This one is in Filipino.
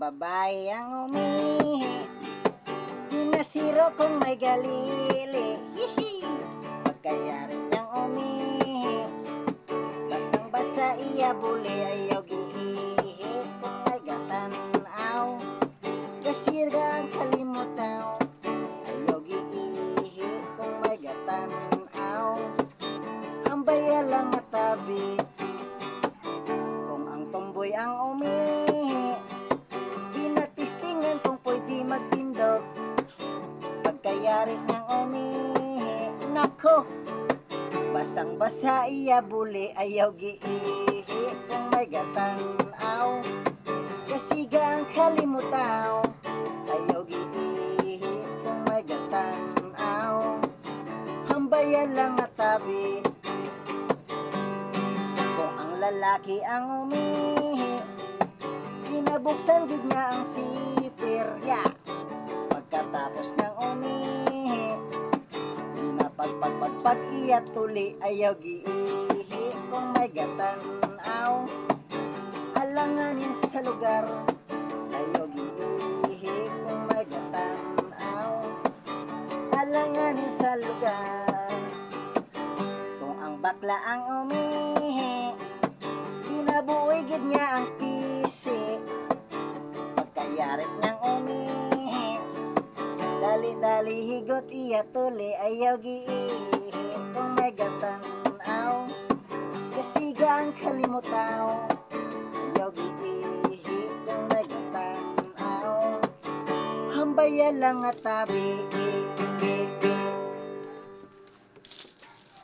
babae ang umihi, dinasiro kung may galili. Hihi! Pagkayari niyang umihi, basang-basa iya buli, ayaw giihi kung may gatanaw. Kasira ang kalimutaw, ayaw giihi kung may gatanaw. Hambaya lang nga tabi, kung ang tumboy ang umihi, binatistingan kung pwede magtindog. Pagkayari niyang umihi, nako, basang-basa iya buli, ayaw giihi kung may gatanaw. Kasiga ang kalimutaw, ayaw giihi kung may gatanaw. Hambaya lang nga tabi, kung ang lalaki ang umihi, kinabuksan gid niya ang sipir, ya. Pagkatapos niyang umihi, pinapagpagpagpag iya tuli, ayaw giihi kung may gatanaw. Alanganin sa lugar, ayaw giihi kung may gatanaw. Alanganin sa lugar, kung ang bakla ang umihi, kinabuoy gid niya ang pisi. Pagkayarit niyang umihi, dali-dali higot iya tuli, ayaw giihi kung may gatanaw. Kasiga ang kalimutaw, ayaw giihi kung may gatanaw. Hambaya lang nga tabi,